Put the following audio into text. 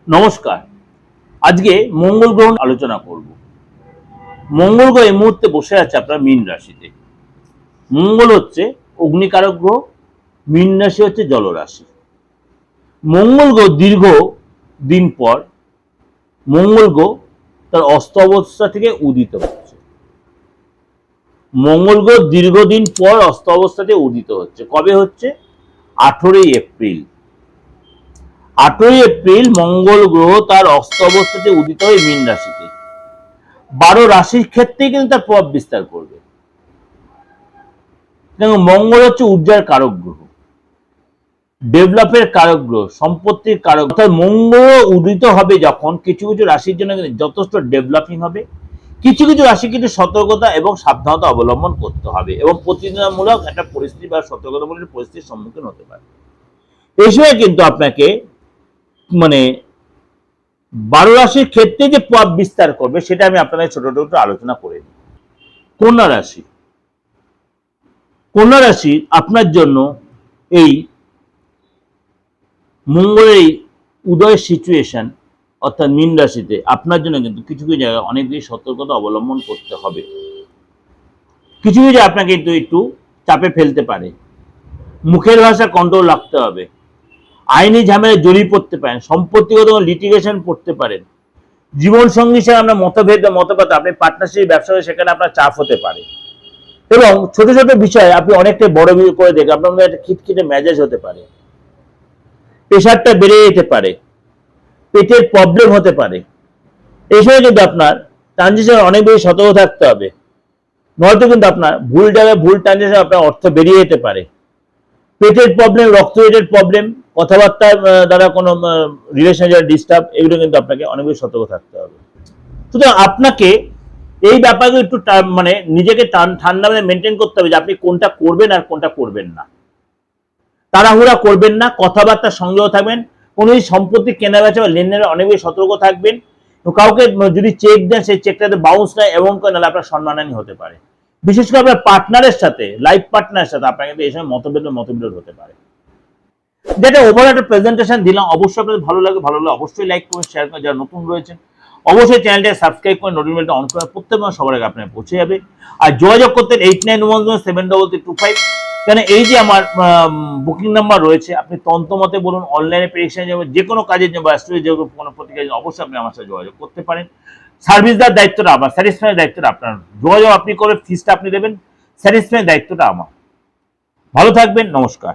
নমস্কার। আজকে মঙ্গল গ্রহ আলোচনা করব। মঙ্গল গ্রহ এই মুহূর্তে বসে আছে আপনার মীন রাশিতে। মঙ্গল হচ্ছে অগ্নিকারক গ্রহ, মীন রাশি হচ্ছে জলরাশি। মঙ্গল গ্রহ দীর্ঘ দিন পর মঙ্গল গ্রহ তার অস্ত অবস্থা থেকে উদিত হচ্ছে। মঙ্গল গ্রহ দীর্ঘদিন পর অস্ত অবস্থা থেকে উদিত হচ্ছে। কবে হচ্ছে? 18ই এপ্রিল। 18ই এপ্রিল মঙ্গল গ্রহ তার অস্ত অবস্থাতে উদিত হয়ে মীন রাশিতে 12 রাশির ক্ষেত্রে কিন্তু তার প্রভাব বিস্তার করবে। মঙ্গল হচ্ছে ঊর্জার কারক গ্রহ, ডেভেলপের কারক গ্রহ, সম্পত্তির কারক। অর্থাৎ মঙ্গল উদিত হবে যখন কিছু কিছু রাশির জন্য যথেষ্ট ডেভেলপিং হবে, কিছু কিছু রাশি কিন্তু সতর্কতা এবং সাবধানতা অবলম্বন করতে হবে এবং প্রতিদিনমূলক একটা পরিস্থিতি বা সতর্কতামূলক পরিস্থিতির সম্মুখীন হতে পারে। এই সময় কিন্তু আপনাকে 12 রাশির ক্ষেত্রে যে প্রভাব বিস্তার করবে সেটা আমি আপনাদের ছোট ছোট আলোচনা করে দিই। কন্যা রাশি। কন্যা রাশি আপনার জন্য এই মঙ্গলের এই উদয় সিচুয়েশন অর্থাৎ মীন রাশিতে আপনার জন্য কিন্তু কিছু কিছু জায়গায় অনেক বেশি সতর্কতা অবলম্বন করতে হবে। কিছু কিছু আপনাকে কিন্তু একটু চাপে ফেলতে পারে। মুখের ভাষা কন্ট্রোল রাখতে হবে। আইনি ঝামেলায় জড়িয়ে পড়তে পারেন, সম্পত্তিগত লিটিগেশন পড়তে পারেন। জীবন সঙ্গী হিসেবে আমরা মতভেদ বা মতপাত, আপনি পার্টনারশিপ ব্যবসা করে সেখানে আপনার চাপ হতে পারে এবং ছোট ছোট বিষয়ে আপনি অনেকটাই বড় করে দেখে আপনার মধ্যে একটা খিটখিটে মেজাজ হতে পারে, প্রেশারটা বেড়ে যেতে পারে, পেটের প্রবলেম হতে পারে। এই সময় কিন্তু আপনার ট্রানজিশন অনেক বেশি সতর্ক থাকতে হবে, নয়তো কিন্তু আপনার ভুল জায়গায় ভুল ট্রানজিশন আপনার অর্থ বেরিয়ে যেতে পারে। পেটের প্রবলেম, রক্তজের প্রবলেম, কথাবার্তার দ্বারা কোনো রিলেশনের ডিস্টার্ব, এগুলো কিন্তু আপনাকে অনেক বেশি সতর্ক থাকতে হবে। সুতরাং আপনাকে এই ব্যাপারগুলো একটু নিজেকে ঠান্ডা মেনটেন করতে হবে যে আপনি কোনটা করবেন আর কোনটা করবেন না। তাড়াহুড়া করবেন না, কথাবার্তা সংযত থাকবেন। কোনো সম্পত্তি কেনা বেচা বা লেনদেনে অনেক বেশি সতর্ক থাকবেন। কাউকে যদি চেক দেন সেই চেকটাতে বাউন্স নেয় এবং নাহলে আপনার সম্মানহানি হতে পারে। বিশেষ করে আপনার পার্টনারের সাথে, লাইফ পার্টনারের সাথে আপনার কিন্তু এই সময় মতবিরোধ হতে পারে। যেটা ওভার একটা প্রেজেন্টেশন দিলাম, অবশ্যই আপনাদের ভালো লাগলে অবশ্যই লাইক করুন, শেয়ার করুন। যারা নতুন রয়েছেন অবশ্যই চ্যানেলটা সাবস্ক্রাইব করে নোটিফিকেশনটা অন করে প্রত্যেক মাস সবার আগে আপনার পৌঁছে যাবে। আর যোগাযোগ করতেন 8911733325। কেন এই যে আমার বুকিং নাম্বার রয়েছে, আপনি তন্ত্রমতে বলুন, অনলাইনে প্রেডিকশন যাবেন, যে কোনো কাজের জন্য বা স্টোরি কোনো প্রতিকার জন্য অবশ্যই আপনি আমার সাথে যোগাযোগ করতে পারেন। সার্ভিস দেওয়ার দায়িত্বটা আমার, স্যাটিসফাইয়ের দায়িত্বটা আপনার। যোগাযোগ আপনি করে ফিসটা আপনি দেবেন, স্যাটিসফাইয়ের দায়িত্বটা আমার। ভালো থাকবেন, নমস্কার।